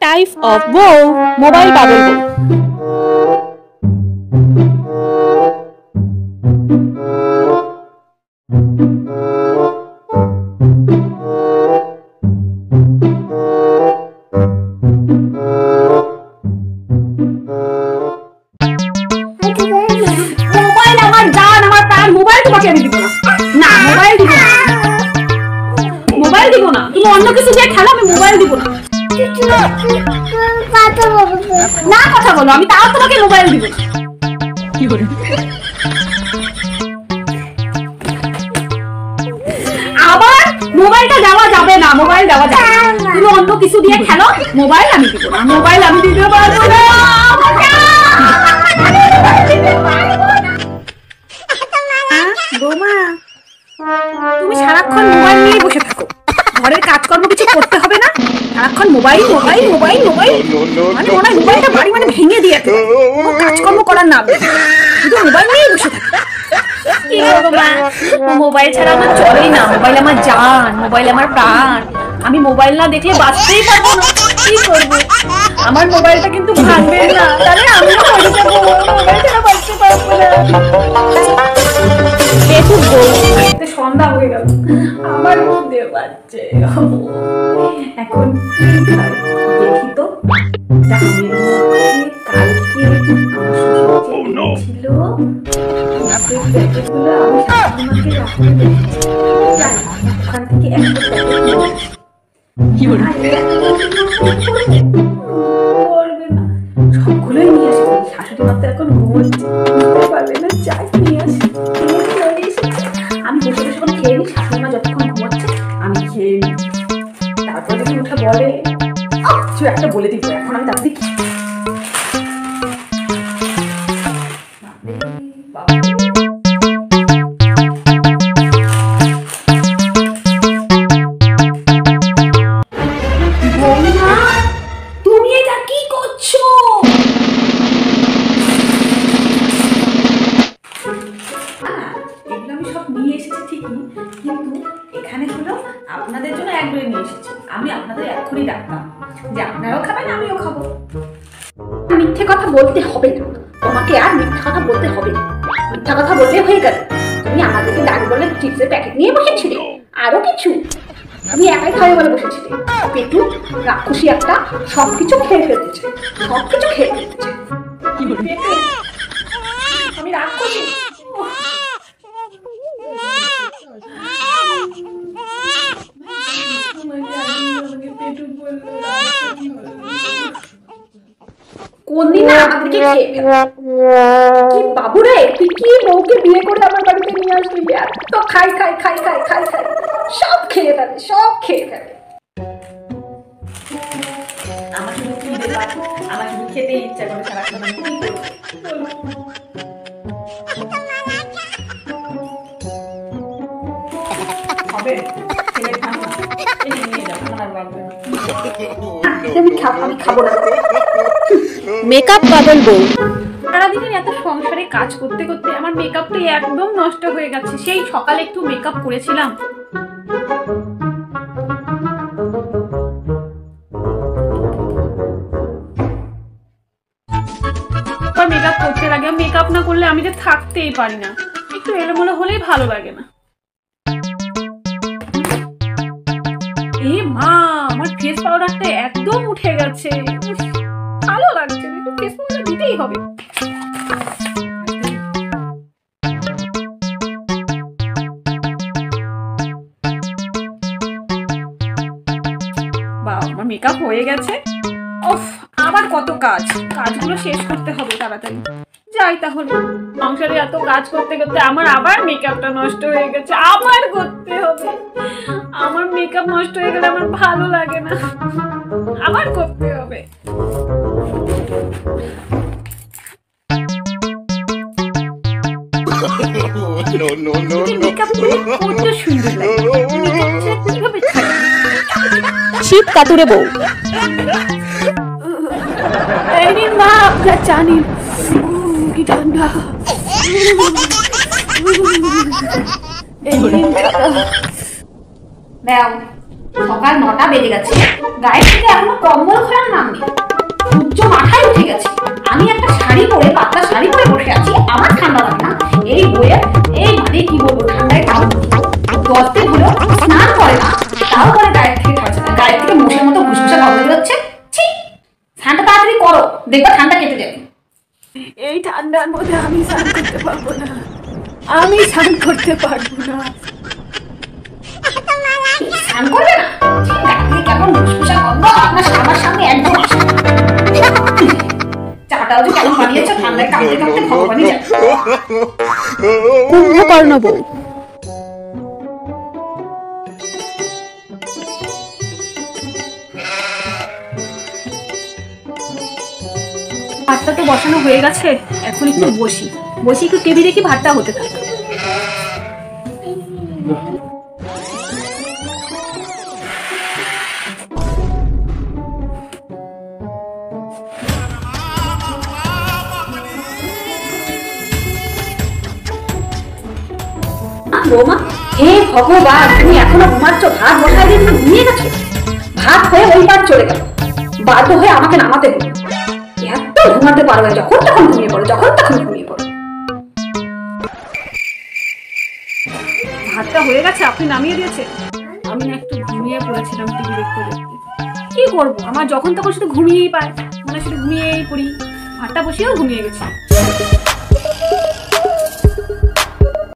Type of বউ, mobile পাগল বউ। মোবাইল আমার জান, আমার প্রাণ। মোবাইল তোমাকে আমি দিব না। না, মোবাইল দিব না, মোবাইল দিব না। তুমি অন্য কিছু দিয়ে খেলো, আমি মোবাইল দিব না। না কথা বলো, আমি তাও তোমাকে মোবাইল দিব না। কি করে আবার মোবাইলটা দেওয়া যাবে না, মোবাইল দেওয়া যাবে না। তুমি অন্য কিছু দিয়ে খেলো, মোবাইল আমি দিব না। মোবাইল আমি দিতে পারবো না। বৌমা, তুমি সারাক্ষণ মোবাইল নিয়ে বসে থাকো, ঘরের কাজকর্ম কিছু করতে হবে না? সারাক্ষণ মোবাইল মোবাইল মোবাইল মোবাইল, মানে মনে হয় মোবাইলটা বাড়ি মানে ভেঙে দিয়ে কোনো কাজকর্ম করার নাম নেই, শুধু মোবাইল নিয়ে বসে থাকো। কি করবো মা, মোবাইল ছাড়া আমার চলেই না। মোবাইল আমার জান, মোবাইল আমার প্রাণ। আমি মোবাইল না দেখলে বাঁচতেই পারবো না। কি করবো, আমার মোবাইলটা কিন্তু ভাঙবে না, তাহলে আমিও পড়ে যাবো। মোবাইল ছাড়া বাঁচতে পারবো না। সন্ধ্যা হয়ে গেল, আমার মধ্যে বাচ্চে। এখন দেখি তো ডালের মধ্যে কালকে ছিল প্যাকেটগুলো আমি শাশুড়িমাকে রাখতে দেখি, ওখান থেকে একটা করবে না, সবগুলোই নিয়ে আসে। শাশুড়িমা তো এখন ঘুমোচ্ছে, বুঝতে পারবে না। যাই নিয়ে আসি, আমি বসে বসে এখন খেয়ে নিই। শাশুড়িমা যতক্ষণ ঘুমাচ্ছে আমি খেয়ে নিই, তারপরে যদি উঠে বলে কিছু একটা বলে দিব। এখন আমি তার দিকে তুমি এটা কি করছো? এগুলো আমি সব নিয়ে এসেছি ঠিকই, কিন্তু এখানে হলো আপনাদের জন্য এক ডয়ে নিয়ে এসেছি। আমি আপনাদের এক্ষুনি ডাকতাম যে আপনারাও খাবেন, আমিও খাবো। মিথ্যে কথা বলতে হবে না, তোমাকে আর মিথ্যা কথা বলতে হবে না। মিথ্যা কথা বললে হয়ে গেল। তুমি আমাদেরকে ডাক বলে চিপসের প্যাকেট নিয়ে বসেছিলে, আরো কিছু তুমি একাই খাবে বলে বসেছিলে। পেটু রাক্ষসী একটা, সবকিছু খেয়ে ফেলতে চাই, সবকিছু খেয়ে ফেলতে চাই। আমি রাক্ষসী? কোনদিন আমাদেরকে খেয়ে কি বাবুরে, তুই কি বউকে বিয়ে করে আমার বাড়িতে নিয়ে আসলি? তো খাই খাই খাই খাই খাই খাই, সব খেয়ে ফেলে, সব খেয়ে ফেলে। আমার শুধু খিদে পায়, আমার শুধু খেতে ইচ্ছা করে সারাক্ষণ। হবে আমি খাবো না। মেকআপ পাগল বউ। সারাদিনের এত সংসারে কাজ করতে করতে আমার মেকআপটা একদম নষ্ট হয়ে গেছে। সেই সকালে একটু মেকআপ করেছিলাম, মেকআপ করতে লাগে। মেকআপ না করলে আমি যে থাকতেই পারি না, একটু এলোমেলো হলেই ভালো লাগে না। এ মা, আমার ফেস পাউডারটা একদম উঠে গেছে, ভালো লাগছে না। একটু ফেস পাউডার দিতেই হবে। বাহ, আমার মেকআপ হয়ে গেছে। ওফ, আবার কত কাজ, কাজগুলো শেষ করতে হবে তাড়াতাড়ি। যাই তাহলে। সংসারে এত কাজ করতে করতে আমার আবার মেকআপটা নষ্ট হয়ে গেছে, আবার করতে হবে। আমার মেকআপ নষ্ট হয়ে গেলে আমার ভালো লাগে না, আবার করতে হবে। শীত কাতুরে বউ। মা, আপনার জানি কি ঠান্ডা। সকাল 9টা বেজে গেছে, গায়ে থেকে এখনো কম্বল খোলার নাম নেই। দেখবা ঠান্ডা কেটে যাবে। এই ঠান্ডার মধ্যে আমি স্নান করতে পারবো না, আমি স্নান করতে পারবো না। স্নান করবে না? কেমন মুসমুসা গন্ধ আপনার আমার সামনে একদম আসে। চাটাও যে কেমন বানিয়েছো, ঠান্ডায় কাঁপতে কাঁপতে ভগবানই জানে। কুম্ভকর্ণ বউ। ভাতটা তো বসানো হয়ে গেছে, এখন একটু বসি একটু টিভি দেখি, ভাতটা হতে থাকে। বৌমা, হে ভগবান, তুমি এখনো ঘুমাচ্ছ? ভাত বসাই দিয়ে তুমি ঘুমিয়ে গেছো? ভাত হয়ে ওই পার চলে গেল, বাধ্য হয়ে আমাকে নামাতে হলো। এত ঘুমাতে পারবে, যখন তখন ঘুমিয়ে পড়ো, যখন তখন ঘুমিয়ে পড়ো। ভাতটা হয়ে গেছে, আপনি নামিয়ে দিয়েছেন। আমি না একটু ঘুমিয়ে পড়েছিলাম টিভি দেখতে দেখতে। কি করবো, আমার যখন তখন শুধু ঘুমিয়েই পায়, মানে শুধু ঘুমিয়েই পড়ি। ভাতটা বসিয়েও ঘুমিয়ে গেছি।